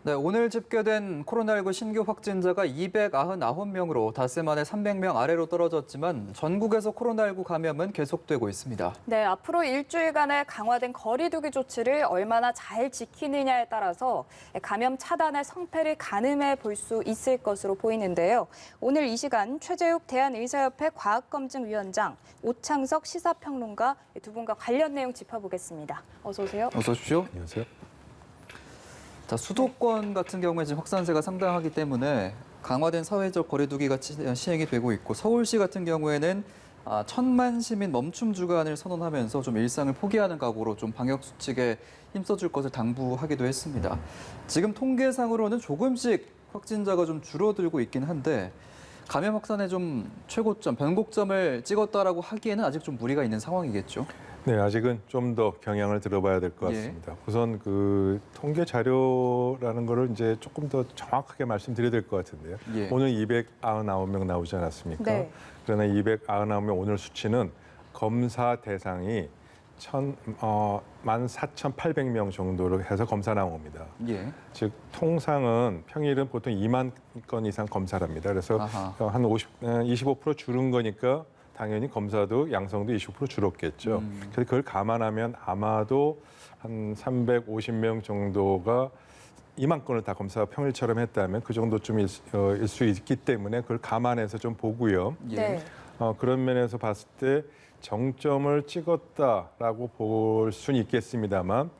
네, 오늘 집계된 코로나19 신규 확진자가 299명으로 닷새 만에 300명 아래로 떨어졌지만 전국에서 코로나19 감염은 계속되고 있습니다. 네, 앞으로 일주일간의 강화된 거리 두기 조치를 얼마나 잘 지키느냐에 따라서 감염 차단의 성패를 가늠해 볼 수 있을 것으로 보이는데요. 오늘 이 시간 최재욱 대한의사협회 과학검증위원장, 오창석 시사평론가 두 분과 관련 내용 짚어보겠습니다. 어서 오세요. 어서 오십시오. 안녕하세요. 자, 수도권 같은 경우에 지금 확산세가 상당하기 때문에 강화된 사회적 거리 두기가 시행이 되고 있고 서울시 같은 경우에는 1,000만 시민 멈춤 주간을 선언하면서 좀 일상을 포기하는 각오로 좀 방역 수칙에 힘써줄 것을 당부하기도 했습니다. 지금 통계상으로는 조금씩 확진자가 좀 줄어들고 있긴 한데 감염 확산의 좀 최고점, 변곡점을 찍었다라고 하기에는 아직 좀 무리가 있는 상황이겠죠. 네, 아직은 좀 더 경향을 들어봐야 될 것 같습니다. 우선 그 통계 자료라는 거를 이제 조금 더 정확하게 말씀드려야 될 것 같은데요. 오늘 299명 나오지 않았습니까? 네. 그러나 299명 오늘 수치는 검사 대상이 14,800명 정도로 해서 검사 나옵니다. 즉 통상은 평일은 보통 2만 건 이상 검사를 합니다. 그래서 한 25% 줄은 거니까 당연히 검사도 양성도 20% 줄었겠죠. 그래서 그걸 감안하면 아마도 한 350명 정도가 2만 건을 다 검사 평일처럼 했다면 그 정도쯤일 수 있기 때문에 그걸 감안해서 좀 보고요. 네. 그런 면에서 봤을 때 정점을 찍었다라고 볼 수는 있겠습니다만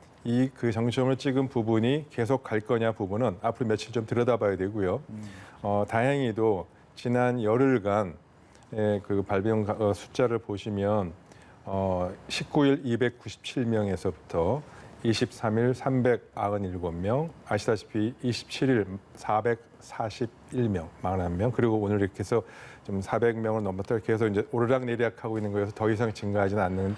그 정점을 찍은 부분이 계속 갈 거냐 부분은 앞으로 며칠 좀 들여다봐야 되고요. 다행히도 지난 열흘간 그 발병 숫자를 보시면 19일 297명에서부터 23일 397명, 아시다시피 27일 441명, 41명, 그리고 오늘 이렇게 해서 좀 400명을 넘었다 계속 이제 오르락내리락하고 있는 거여서 더 이상 증가하지는 않는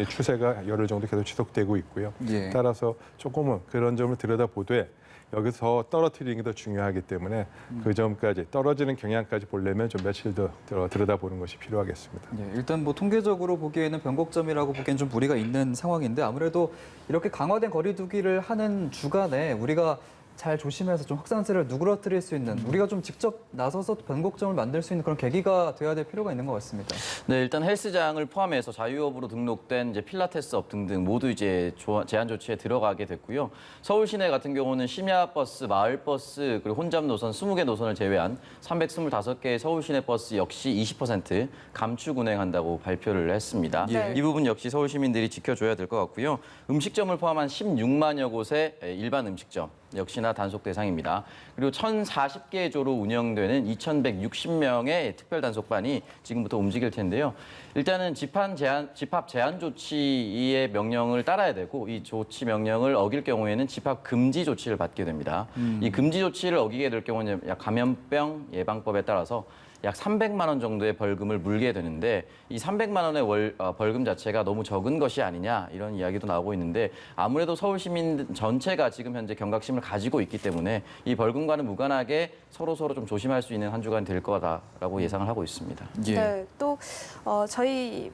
추세가 열흘 정도 계속 지속되고 있고요. 따라서 조금은 그런 점을 들여다보되 여기서 더 떨어뜨리는 게 더 중요하기 때문에 그 점까지 떨어지는 경향까지 보려면 좀 며칠 더 들여다보는 것이 필요하겠습니다. 일단 뭐 통계적으로 보기에는 변곡점이라고 보기엔 좀 무리가 있는 상황인데 아무래도 이렇게 강화된 거리 두기를 하는 주간에 우리가 잘 조심해서 좀 확산세를 누그러뜨릴 수 있는 우리가 좀 직접 나서서 변곡점을 만들 수 있는 그런 계기가 돼야 될 필요가 있는 것 같습니다. 네, 일단 헬스장을 포함해서 자유업으로 등록된 이제 필라테스업 등등 모두 이제 제한 조치에 들어가게 됐고요. 서울 시내 같은 경우는 심야버스, 마을버스 그리고 혼잡 노선 20개 노선을 제외한 325개의 서울 시내 버스 역시 20% 감축 운행한다고 발표를 했습니다. 이 부분 역시 서울 시민들이 지켜줘야 될 것 같고요. 음식점을 포함한 16만여 곳의 일반 음식점 역시나 단속 대상입니다. 그리고 1,040개 조로 운영되는 2,160명의 특별 단속반이 지금부터 움직일 텐데요. 일단은 집합 제한 조치의 명령을 따라야 되고 이 조치 명령을 어길 경우에는 집합 금지 조치를 받게 됩니다. 이 금지 조치를 어기게 될 경우는 감염병 예방법에 따라서 약 300만 원 정도의 벌금을 물게 되는데 이 300만 원의 벌금 자체가 너무 적은 것이 아니냐 이런 이야기도 나오고 있는데 아무래도 서울 시민 전체가 지금 현재 경각심을 가지고 있기 때문에 이 벌금과는 무관하게 서로 좀 조심할 수 있는 한 주간 될 거다라고 예상을 하고 있습니다. 네, 또 저희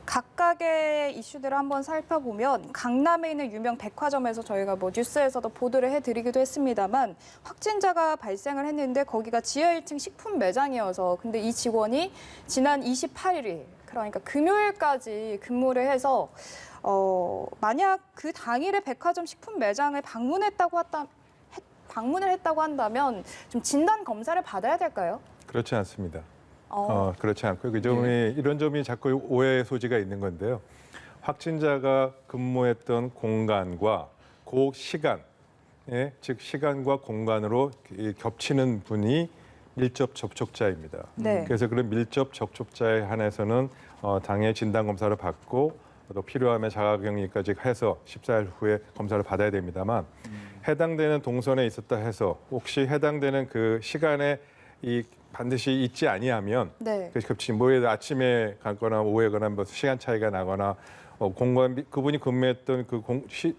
각각의 이슈들을 한번 살펴보면 강남에 있는 유명 백화점에서 저희가 뉴스에서도 보도를 해드리기도 했습니다만 확진자가 발생을 했는데 거기가 지하 1층 식품 매장이어서 근데 이 직원이 지난 28일 그러니까 금요일까지 근무를 해서 만약 그 당일에 백화점 식품 매장을 방문을 했다고 한다면 좀 진단 검사를 받아야 될까요? 그렇지 않습니다. 그렇지 않고요. 그 점이 이런 점이 자꾸 오해의 소지가 있는 건데요. 확진자가 근무했던 공간과 그 시간에 즉 시간과 공간으로 겹치는 분이 밀접 접촉자입니다. 그래서 그런 밀접 접촉자에 한해서는 당일 진단 검사를 받고 또 필요하면 자가격리까지 해서 14일 후에 검사를 받아야 됩니다만 해당되는 동선에 있었다 해서 혹시 해당되는 그 시간에 반드시 있지 아니하면 겹치면 뭐 아침에 갔거나 오후에 가거나 뭐 시간 차이가 나거나 그분이 근무했던 그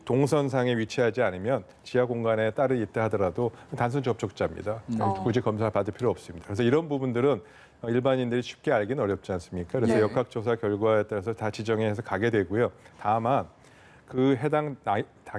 동선상에 위치하지 않으면 지하 공간에 따로 있다 하더라도 단순 접촉자입니다. 굳이 검사를 받을 필요 없습니다. 그래서 이런 부분들은 일반인들이 쉽게 알기는 어렵지 않습니까? 그래서 역학조사 결과에 따라서 다 지정해서 가게 되고요. 다만 그 해당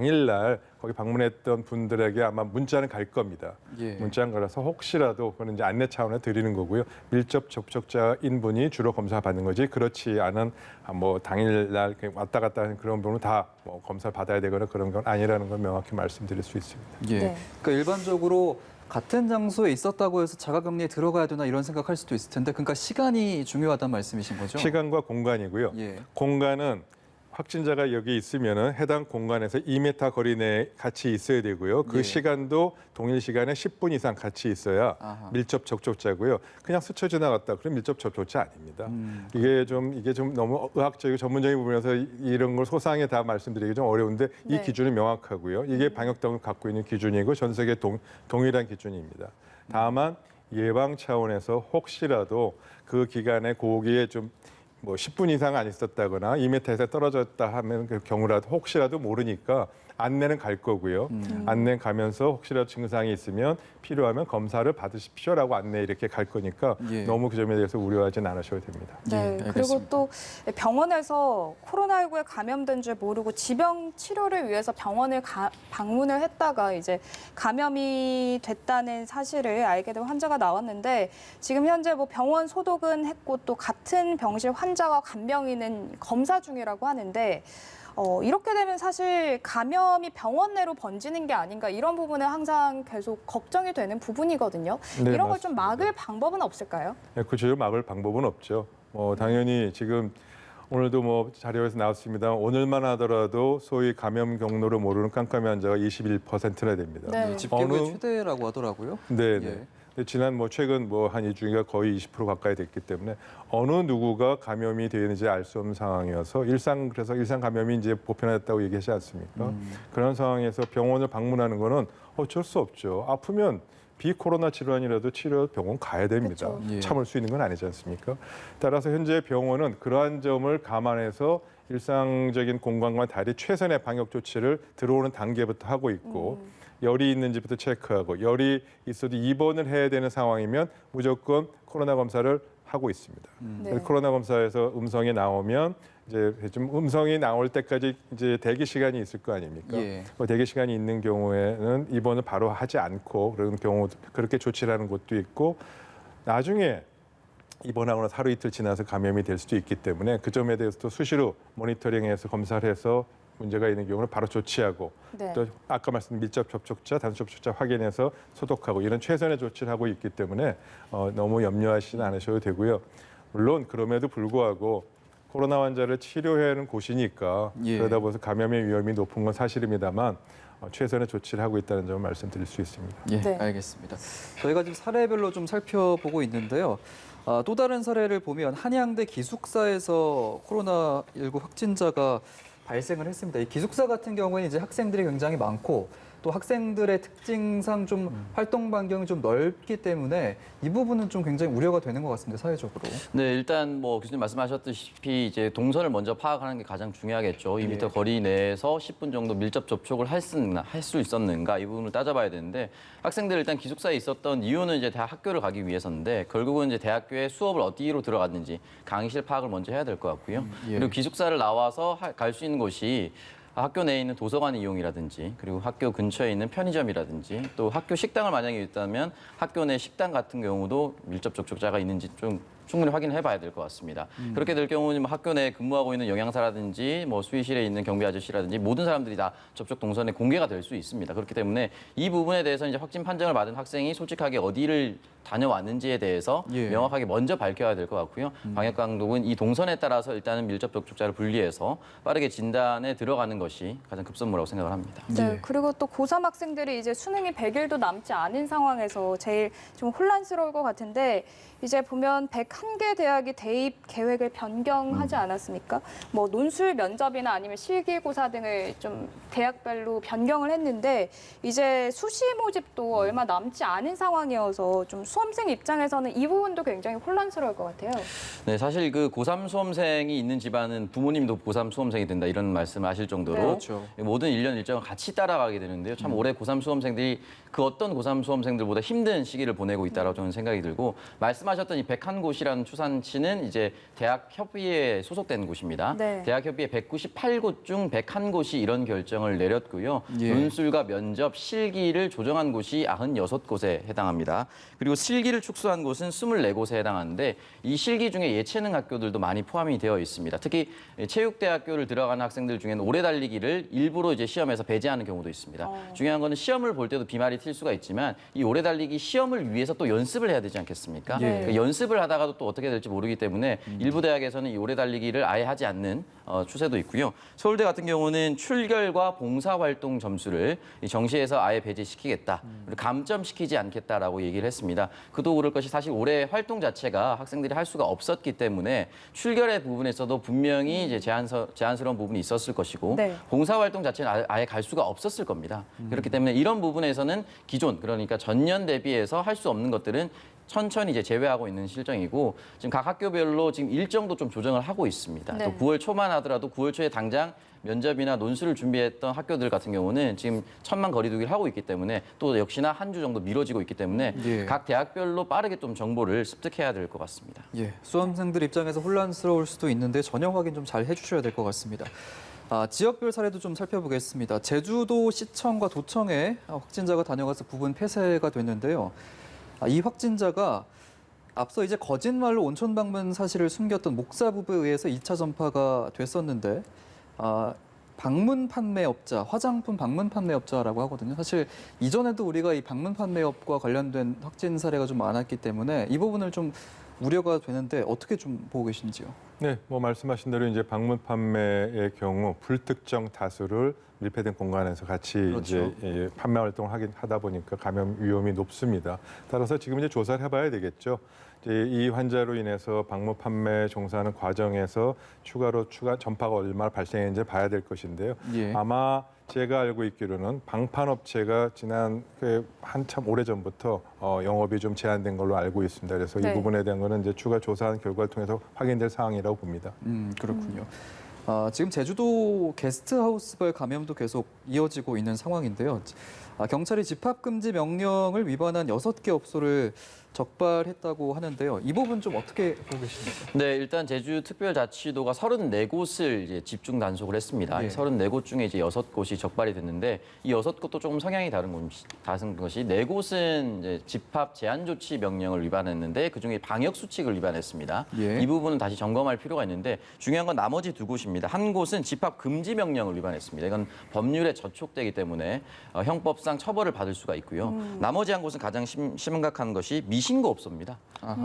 당일날 거기 방문했던 분들에게 아마 문자는 갈 겁니다. 예. 문자는 가서 혹시라도 그거는 이제 안내 차원에 드리는 거고요. 밀접 접촉자인 분이 주로 검사 받는 거지 그렇지 않은 뭐 당일날 왔다 갔다 하는 그런 분은 다 뭐 검사를 받아야 되거나 그런 건 아니라는 걸 명확히 말씀드릴 수 있습니다. 예. 네. 그러니까 일반적으로 같은 장소에 있었다고 해서 자가격리에 들어가야 되나 이런 생각할 수도 있을 텐데, 그러니까 시간이 중요하다는 말씀이신 거죠? 시간과 공간이고요. 예. 공간은 확진자가 여기 있으면은 해당 공간에서 2m 거리 내에 같이 있어야 되고요. 그 예. 시간도 동일 시간에 10분 이상 같이 있어야 아하. 밀접 접촉자고요. 그냥 스쳐 지나갔다 그럼 밀접 접촉자 아닙니다. 음. 이게 좀 너무 의학적이고 전문적인 부분에서 이런 걸 소상하게 다 말씀드리기 좀 어려운데 이 네. 기준이 명확하고요. 이게 방역당국 갖고 있는 기준이고 전 세계 동일한 기준입니다. 다만 예방 차원에서 혹시라도 그 기간에 거기에 좀 뭐 10분 이상 안 있었다거나 2m에서 떨어졌다 하면 그 경우라도 혹시라도 모르니까 안내는 갈 거고요. 안내 가면서 혹시라도 증상이 있으면 필요하면 검사를 받으십시오라고 안내 이렇게 갈 거니까 예. 너무 그 점에 대해서 우려하지는 않으셔도 됩니다. 네, 예, 그리고 알겠습니다. 또 병원에서 코로나19에 감염된 줄 모르고 지병 치료를 위해서 병원을 방문을 했다가 이제 감염이 됐다는 사실을 알게 된 환자가 나왔는데, 지금 현재 뭐 병원 소독은 했고 또 같은 병실 환자와 간병인은 검사 중이라고 하는데, 이렇게 되면 사실 감염이 병원 내로 번지는 게 아닌가, 이런 부분은 항상 계속 걱정이 되는 부분이거든요. 네, 이런 걸 좀 맞습니다. 막을 방법은 없을까요? 구체적으로 막을 방법은 없죠. 당연히 지금 오늘도 뭐 자료에서 나왔습니다. 오늘만 하더라도 소위 감염 경로를 모르는 깜깜이 환자가 21%나 됩니다. 네. 집계부의 어느- 최대라고 하더라고요. 네, 예. 네. 근데 지난 최근 한 2주가 거의 20% 가까이 됐기 때문에 어느 누구가 감염이 되는지 알 수 없는 상황이어서 그래서 일상 감염이 이제 보편화됐다고 얘기하지 않습니까? 그런 상황에서 병원을 방문하는 거는 어쩔 수 없죠. 아프면 비코로나 질환이라도 치료 병원 가야 됩니다. 그렇죠. 예. 참을 수 있는 건 아니지 않습니까? 따라서 현재 병원은 그러한 점을 감안해서 일상적인 공간과 달리 최선의 방역 조치를 들어오는 단계부터 하고 있고, 열이 있는지부터 체크하고, 열이 있어도 입원을 해야 되는 상황이면 무조건 코로나 검사를 하고 있습니다. 네. 코로나 검사에서 음성이 나오면 이제 좀 음성이 나올 때까지 이제 대기 시간이 있을 거 아닙니까? 예. 그 대기 시간이 있는 경우에는 입원을 바로 하지 않고 그런 경우 그렇게 조치를 하는 곳도 있고, 나중에 입원하고 나서 하루 이틀 지나서 감염이 될 수도 있기 때문에 그 점에 대해서도 수시로 모니터링해서 검사를 해서 문제가 있는 경우는 바로 조치하고, 네. 또 아까 말씀드린 밀접 접촉자, 단수 접촉자 확인해서 소독하고 이런 최선의 조치를 하고 있기 때문에 너무 염려하시는 않으셔도 되고요. 물론 그럼에도 불구하고 코로나 환자를 치료해야 하는 곳이니까 예. 그러다 보서 감염의 위험이 높은 건 사실입니다만 최선의 조치를 하고 있다는 점을 말씀드릴 수 있습니다. 예, 네. 알겠습니다. 저희가 지금 사례별로 좀 살펴보고 있는데요. 또 다른 사례를 보면 한양대 기숙사에서 코로나19 확진자가 발생을 했습니다. 이 기숙사 같은 경우에는 이제 학생들이 굉장히 많고 또 학생들의 특징상 좀 활동 반경이 좀 넓기 때문에 이 부분은 좀 굉장히 우려가 되는 것 같습니다, 사회적으로. 네, 일단 뭐 교수님 말씀하셨듯이 이제 동선을 먼저 파악하는 게 가장 중요하겠죠. 2m 거리 내에서 10분 정도 밀접 접촉을 할 수 있었는가 이 부분을 따져봐야 되는데, 학생들 일단 기숙사에 있었던 이유는 이제 대학 학교를 가기 위해서인데, 결국은 이제 대학교에 수업을 어디로 들어갔는지 강의실 파악을 먼저 해야 될 것 같고요. 예. 그리고 기숙사를 나와서 갈 수 있는 곳이 학교 내에 있는 도서관 이용이라든지, 그리고 학교 근처에 있는 편의점이라든지, 또 학교 식당을 만약에 있다면 학교 내 식당 같은 경우도 밀접 접촉자가 있는지 좀 충분히 확인해 봐야 될 것 같습니다. 그렇게 될 경우는 뭐 학교 내에 근무하고 있는 영양사라든지 뭐 수의실에 있는 경비 아저씨라든지 모든 사람들이 다 접촉 동선에 공개가 될 수 있습니다. 그렇기 때문에 이 부분에 대해서 이제 확진 판정을 받은 학생이 솔직하게 어디를 다녀왔는지에 대해서 예. 명확하게 먼저 밝혀야 될 것 같고요. 방역 당국은 이 동선에 따라서 일단은 밀접 접촉자를 분리해서 빠르게 진단에 들어가는 것이 가장 급선무라고 생각을 합니다. 네, 예. 그리고 또 고3 학생들이 이제 수능이 100일도 남지 않은 상황에서 제일 좀 혼란스러울 것 같은데, 이제 보면 101개 대학이 대입 계획을 변경하지 않았습니까? 뭐 논술 면접이나 아니면 실기고사 등을 좀 대학별로 변경을 했는데, 이제 수시 모집도 얼마 남지 않은 상황이어서 좀 수험생 입장에서는 이 부분도 굉장히 혼란스러울 것 같아요. 네, 사실 그 고3 수험생이 있는 집안은 부모님도 고3 수험생이 된다 이런 말씀을 하실 정도로 네. 그렇죠. 모든 일련 일정을 같이 따라가게 되는데요. 참 올해 고3 수험생들이 그 어떤 고3 수험생들보다 힘든 시기를 보내고 있다고 저는 생각이 들고, 말씀하셨던 이 101곳이라 서울시라는 추산치는 이제 대학 협의회에 소속된 곳입니다. 네. 대학 협의회 198곳 중 101곳이 이런 결정을 내렸고요. 예. 논술과 면접, 실기를 조정한 곳이 96곳에 해당합니다. 그리고 실기를 축소한 곳은 24곳에 해당하는데 이 실기 중에 예체능 학교들도 많이 포함이 되어 있습니다. 특히 체육대학교를 들어가는 학생들 중에는 오래 달리기를 일부러 이제 시험에서 배제하는 경우도 있습니다. 중요한 거는 시험을 볼 때도 비말이 튈 수가 있지만 이 오래 달리기 시험을 위해서 또 연습을 해야 되지 않겠습니까? 예. 그 연습을 하다가도 또 어떻게 될지 모르기 때문에 일부 대학에서는 이 오래 달리기를 아예 하지 않는 추세도 있고요. 서울대 같은 경우는 출결과 봉사활동 점수를 이 정시에서 아예 배제시키겠다. 그리고 감점시키지 않겠다라고 얘기를 했습니다. 그도 그럴 것이 사실 올해 활동 자체가 학생들이 할 수가 없었기 때문에 출결의 부분에서도 분명히 이제 제한스러운 부분이 있었을 것이고 네. 봉사활동 자체는 아예 갈 수가 없었을 겁니다. 그렇기 때문에 이런 부분에서는 기존 그러니까 전년 대비해서 할 수 없는 것들은 천천히 이제 제외하고 있는 실정이고 지금 각 학교별로 지금 일정도 좀 조정을 하고 있습니다. 네. 또 9월 초만 하더라도 9월 초에 당장 면접이나 논술을 준비했던 학교들 같은 경우는 지금 천만 거리두기를 하고 있기 때문에 또 역시나 한 주 정도 미뤄지고 있기 때문에 예. 각 대학별로 빠르게 좀 정보를 습득해야 될 것 같습니다. 예, 수험생들 입장에서 혼란스러울 수도 있는데 전형 확인 좀 잘 해주셔야 될 것 같습니다. 지역별 사례도 좀 살펴보겠습니다. 제주도 시청과 도청에 확진자가 다녀가서 부분 폐쇄가 됐는데요. 이 확진자가 앞서 이제 거짓말로 온천 방문 사실을 숨겼던 목사 부부에 의해서 2차 전파가 됐었는데 방문 판매업자, 화장품 방문 판매업자라고 하거든요. 사실 이전에도 우리가 이 방문 판매업과 관련된 확진 사례가 좀 많았기 때문에 이 부분을 좀 우려가 되는데 어떻게 좀 보고 계신지요? 네, 뭐 말씀하신 대로 이제 방문 판매의 경우 불특정 다수를 밀폐된 공간에서 같이 그렇죠. 이제 판매 활동을 하다 보니까 감염 위험이 높습니다. 따라서 지금 이제 조사를 해봐야 되겠죠. 이제 이 환자로 인해서 방문 판매 종사하는 과정에서 추가 전파가 얼마나 발생했는지 봐야 될 것인데요. 예. 아마 제가 알고 있기로는 방판업체가 지난 한참 오래전부터 영업이 좀 제한된 걸로 알고 있습니다. 그래서 네. 이 부분에 대한 거는 이제 추가 조사한 결과를 통해서 확인될 사항이라고 봅니다. 그렇군요. 지금 제주도 게스트하우스별 감염도 계속 이어지고 있는 상황인데요. 경찰이 집합금지 명령을 위반한 6개 업소를 적발했다고 하는데요. 이 부분 좀 어떻게 보고 계십니까? 네, 일단 제주특별자치도가 34곳을 이제 집중 단속을 했습니다. 예. 이 34곳 중에 이제 6곳이 적발이 됐는데 이 6곳도 조금 성향이 다른 것이 4곳은 이제 집합 제한 조치 명령을 위반했는데 그중에 방역 수칙을 위반했습니다. 예. 이 부분은 다시 점검할 필요가 있는데 중요한 건 나머지 2곳입니다. 한 곳은 집합 금지 명령을 위반했습니다. 이건 법률에 저촉되기 때문에 형법상 처벌을 받을 수가 있고요. 나머지 한 곳은 가장 심각한 것이 미신고 업소입니다.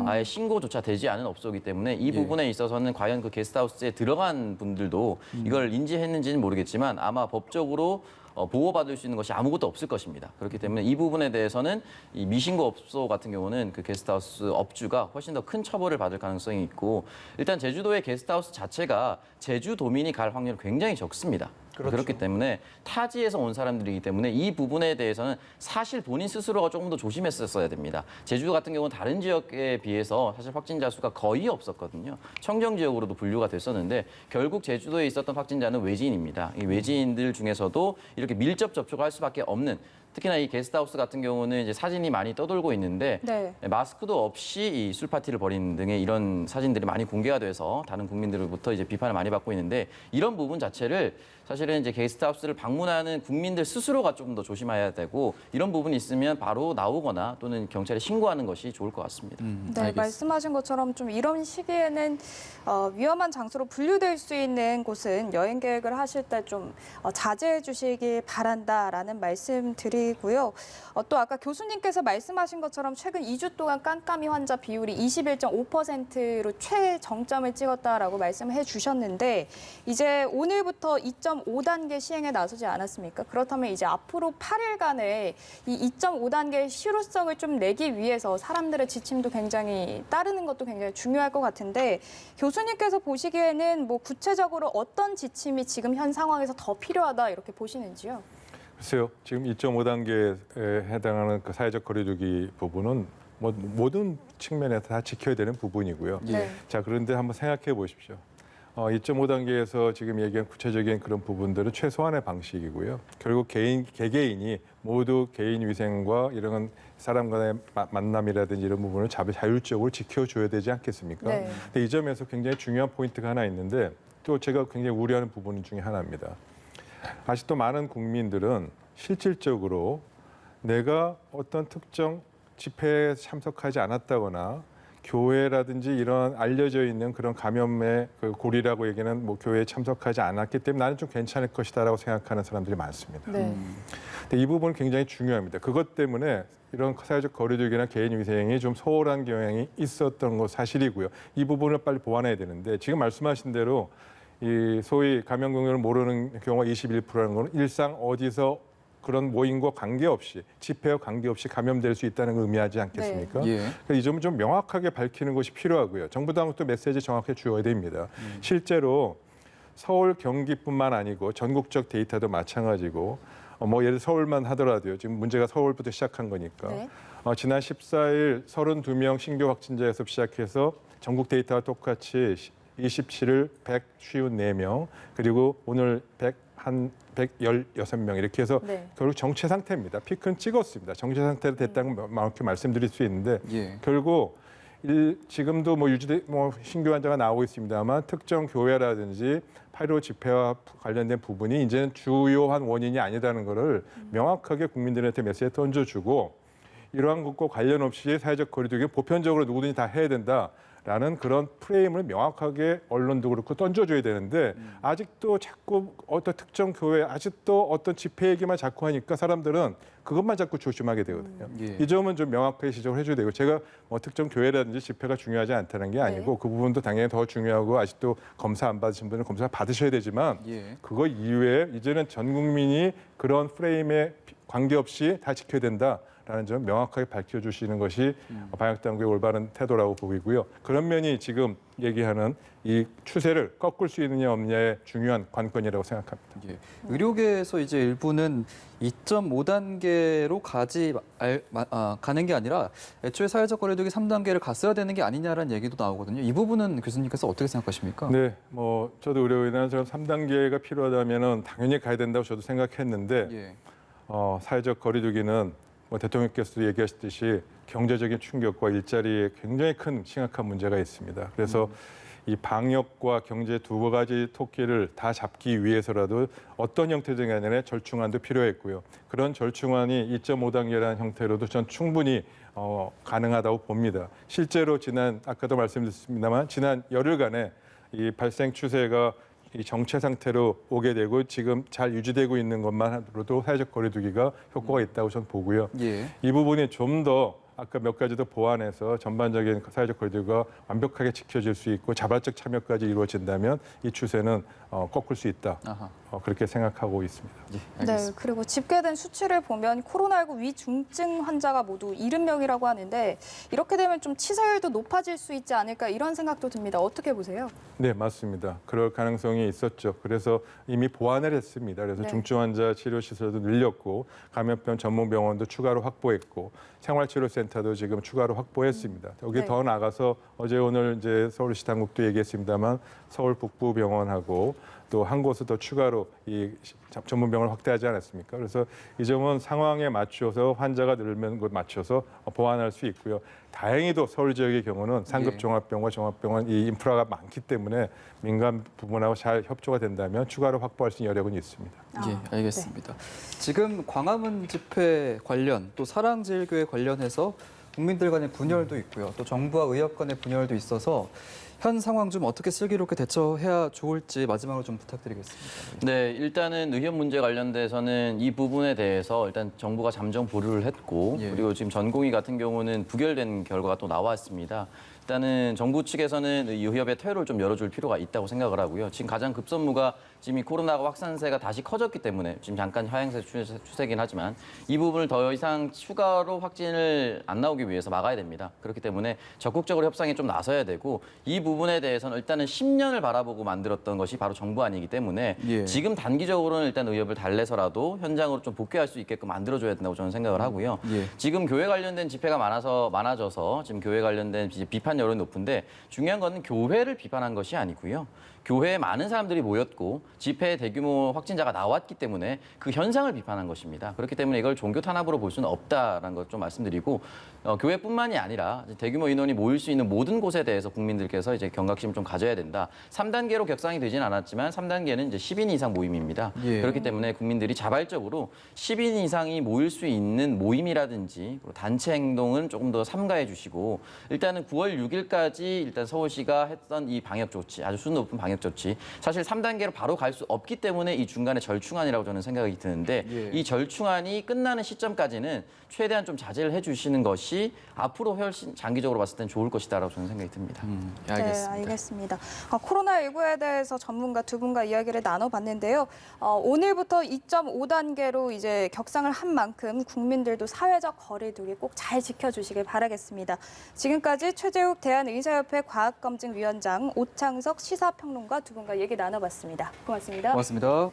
아예 신고조차 되지 않은 업소이기 때문에 이 부분에 있어서는 과연 그 게스트하우스에 들어간 분들도 이걸 인지했는지는 모르겠지만 아마 법적으로 보호받을 수 있는 것이 아무것도 없을 것입니다. 그렇기 때문에 이 부분에 대해서는 이 미신고 업소 같은 경우는 그 게스트하우스 업주가 훨씬 더 큰 처벌을 받을 가능성이 있고 일단 제주도의 게스트하우스 자체가 제주도민이 갈 확률이 굉장히 적습니다. 그렇죠. 그렇기 때문에 타지에서 온 사람들이기 때문에 이 부분에 대해서는 사실 본인 스스로가 조금 더 조심했었어야 됩니다. 제주도 같은 경우는 다른 지역에 비해서 사실 확진자 수가 거의 없었거든요. 청정 지역으로도 분류가 됐었는데 결국 제주도에 있었던 확진자는 외지인입니다. 이 외지인들 중에서도 이렇게 밀접 접촉을 할 수밖에 없는 특히나 이 게스트하우스 같은 경우는 이제 사진이 많이 떠돌고 있는데 네. 마스크도 없이 이 술파티를 벌이는 등의 이런 사진들이 많이 공개가 돼서 다른 국민들로부터 이제 비판을 많이 받고 있는데 이런 부분 자체를 사실은 이제 게스트하우스를 방문하는 국민들 스스로가 조금 더 조심해야 되고 이런 부분이 있으면 바로 나오거나 또는 경찰에 신고하는 것이 좋을 것 같습니다. 네, 알겠습니다. 말씀하신 것처럼 좀 이런 시기에는 위험한 장소로 분류될 수 있는 곳은 여행 계획을 하실 때 좀 자제해 주시기 바란다라는 말씀 드리고요. 또 아까 교수님께서 말씀하신 것처럼 최근 2주 동안 깜깜이 환자 비율이 21.5%로 최정점을 찍었다라고 말씀해 주셨는데 이제 오늘부터 2.5단계 시행에 나서지 않았습니까? 그렇다면 이제 앞으로 8일간의 이 2.5단계의 실효성을 좀 내기 위해서 사람들의 지침도 굉장히 따르는 것도 굉장히 중요할 것 같은데 교수님께서 보시기에는 뭐 구체적으로 어떤 지침이 지금 현 상황에서 더 필요하다 이렇게 보시는지요? 글쎄요, 지금 2.5단계에 해당하는 그 사회적 거리두기 부분은 뭐 모든 측면에서 다 지켜야 되는 부분이고요. 네. 자, 그런데 한번 생각해 보십시오. 2.5 단계에서 지금 얘기한 구체적인 그런 부분들은 최소한의 방식이고요. 결국 개개인이 모두 개인 위생과 이런 사람 간의 만남이라든지 이런 부분을 자율적으로 지켜줘야 되지 않겠습니까? 네. 근데 이 점에서 굉장히 중요한 포인트가 하나 있는데 또 제가 굉장히 우려하는 부분 중에 하나입니다. 아직도 많은 국민들은 실질적으로 내가 어떤 특정 집회에 참석하지 않았다거나 교회라든지 이런 알려져 있는 그런 감염의 그 고리라고 얘기하는 뭐 교회에 참석하지 않았기 때문에 나는 좀 괜찮을 것이다라고 생각하는 사람들이 많습니다. 네. 근데 이 부분은 굉장히 중요합니다. 그것 때문에 이런 사회적 거리두기나 개인 위생이 좀 소홀한 경향이 있었던 거 사실이고요. 이 부분을 빨리 보완해야 되는데 지금 말씀하신 대로 이 소위 감염 경로를 모르는 경우가 21%라는 건 일상 어디서 그런 모임과 관계없이 집회와 관계없이 감염될 수 있다는 걸 의미하지 않겠습니까? 예. 그래서 이 점을 좀 명확하게 밝히는 것이 필요하고요. 정부 당국도 메시지 정확하게 주어야 됩니다. 실제로 서울, 경기뿐만 아니고 전국적 데이터도 마찬가지고 뭐 예를 들어 서울만 하더라도요. 지금 문제가 서울부터 시작한 거니까. 네. 지난 14일 32명 신규 확진자에서 시작해서 전국 데이터와 똑같이 27일 154명 그리고 오늘 116명 이렇게 해서 네. 결국 정체 상태입니다. 피크는 찍었습니다. 정체 상태로 됐다는 만큼 말씀드릴 수 있는데 예. 결국 지금도 뭐 신규 환자가 나오고 있습니다만 특정 교회라든지 8.15 집회와 관련된 부분이 이제는 주요한 원인이 아니다는 것을 명확하게 국민들한테 메시지 던져주고 이러한 것과 관련 없이 사회적 거리두기 보편적으로 누구든지 다 해야 된다라는 그런 프레임을 명확하게 언론도 그렇고 던져줘야 되는데 아직도 자꾸 어떤 특정 교회 아직도 어떤 집회 얘기만 자꾸 하니까 사람들은 그것만 자꾸 조심하게 되거든요. 예. 이 점은 좀 명확하게 지적을 해줘야 되고 제가 뭐 특정 교회라든지 집회가 중요하지 않다는 게 아니고 네. 그 부분도 당연히 더 중요하고 아직도 검사 안 받으신 분들은 검사 받으셔야 되지만 예. 그거 이외에 이제는 전 국민이 그런 프레임에 관계없이 다 지켜야 된다라는 점 명확하게 밝혀주시는 것이 방역 당국의 올바른 태도라고 보이고요. 그런 면이 지금 얘기하는 이 추세를 꺾을 수 있느냐 없느냐의 중요한 관건이라고 생각합니다. 예. 의료계에서 이제 일부는 2.5단계로 가는 게 아니라 애초에 사회적 거리두기 3단계를 갔어야 되는 게 아니냐라는 얘기도 나오거든요. 이 부분은 교수님께서 어떻게 생각하십니까? 네, 뭐 저도 의료인은 3단계가 필요하다면은 당연히 가야 된다고 저도 생각했는데 예. 사회적 거리두기는 뭐 대통령께서도 얘기하셨듯이 경제적인 충격과 일자리에 굉장히 큰 심각한 문제가 있습니다. 그래서 이 방역과 경제 두 가지 토끼를 다 잡기 위해서라도 어떤 형태든 간에 절충안도 필요했고요. 그런 절충안이 2.5단계라는 형태로도 전 충분히 가능하다고 봅니다. 실제로 아까도 말씀드렸습니다만 지난 열흘간에 이 발생 추세가 이 정체 상태로 오게 되고 지금 잘 유지되고 있는 것만으로도 사회적 거리두기가 효과가 있다고 저는 보고요. 예. 이 부분이 좀 더 아까 몇 가지 더 보완해서 전반적인 사회적 거리두기가 완벽하게 지켜질 수 있고 자발적 참여까지 이루어진다면 이 추세는 꺾을 수 있다. 아하. 그렇게 생각하고 있습니다. 예, 네, 알겠습니다. 그리고 집계된 수치를 보면 코로나19 위중증 환자가 모두 70명이라고 하는데 이렇게 되면 좀 치사율도 높아질 수 있지 않을까 이런 생각도 듭니다. 어떻게 보세요? 네, 맞습니다. 그럴 가능성이 있었죠. 그래서 이미 보완을 했습니다. 그래서 네. 중증 환자 치료 시설도 늘렸고 감염병 전문 병원도 추가로 확보했고 생활치료센터도 지금 추가로 확보했습니다. 여기 네. 더 나가서 어제 오늘 이제 서울시 당국도 얘기했습니다만 서울 북부병원하고 또 한 곳을 더 추가로 이 전문 병원을 확대하지 않았습니까? 그래서 이 점은 상황에 맞춰서 환자가 늘면 것 맞춰서 보완할 수 있고요. 다행히도 서울 지역의 경우는 상급 예. 종합병원, 종합병원 이 인프라가 많기 때문에 민간 부분하고 잘 협조가 된다면 추가로 확보할 수 있는 여력은 있습니다. 예, 알겠습니다. 지금 광화문 집회 관련 또 사랑제일교회 관련해서 국민들 간의 분열도 있고요. 또 정부와 의협 간의 분열도 있어서 현 상황 좀 어떻게 슬기롭게 대처해야 좋을지 마지막으로 좀 부탁드리겠습니다. 네, 일단은 의협 문제 관련돼서는 이 부분에 대해서 일단 정부가 잠정 보류를 했고 예. 그리고 지금 전공의 같은 경우는 부결된 결과가 또 나왔습니다. 일단은 정부 측에서는 이 의협의 퇴로를 좀 열어줄 필요가 있다고 생각을 하고요. 지금 가장 급선무가 지금 이 코로나가 확산세가 다시 커졌기 때문에 지금 잠깐 하향세 추세긴 하지만 이 부분을 더 이상 추가로 확진을 안 나오기 위해서 막아야 됩니다. 그렇기 때문에 적극적으로 협상에 좀 나서야 되고 이 부분에 대해서는 일단은 10년을 바라보고 만들었던 것이 바로 정부안이기 때문에 예. 지금 단기적으로는 일단 의협을 달래서라도 현장으로 좀 복귀할 수 있게끔 만들어줘야 된다고 저는 생각을 하고요. 예. 지금 교회 관련된 집회가 많아져서 지금 교회 관련된 비판 여론이 높은데 중요한 거는 교회를 비판한 것이 아니고요. 교회에 많은 사람들이 모였고 집회에 대규모 확진자가 나왔기 때문에 그 현상을 비판한 것입니다. 그렇기 때문에 이걸 종교 탄압으로 볼 수는 없다라는 것 좀 말씀드리고 교회뿐만이 아니라 대규모 인원이 모일 수 있는 모든 곳에 대해서 국민들께서 이제 경각심 좀 가져야 된다. 3단계로 격상이 되진 않았지만 3단계는 이제 10인 이상 모임입니다. 예. 그렇기 때문에 국민들이 자발적으로 10인 이상이 모일 수 있는 모임이라든지 단체 행동은 조금 더 삼가해 주시고 일단은 9월 6일까지 일단 서울시가 했던 이 방역 조치, 아주 수준 높은 방역 조치, 사실 3단계로 바로 갈 수 없기 때문에 이 중간에 절충안이라고 저는 생각이 드는데 예. 이 절충안이 끝나는 시점까지는 최대한 좀 자제를 해주시는 것이 앞으로 훨씬 장기적으로 봤을 땐 좋을 것이다라고 저는 생각이 듭니다. 예, 알겠습니다. 네, 알겠습니다. 코로나19에 대해서 전문가 두 분과 이야기를 나눠봤는데요. 오늘부터 2.5단계로 이제 격상을 한 만큼 국민들도 사회적 거리두기 꼭 잘 지켜주시길 바라겠습니다. 지금까지 최재욱 대한의사협회 과학검증위원장, 오창석 시사평론가 두 분과 얘기 나눠봤습니다. 고맙습니다. 고맙습니다.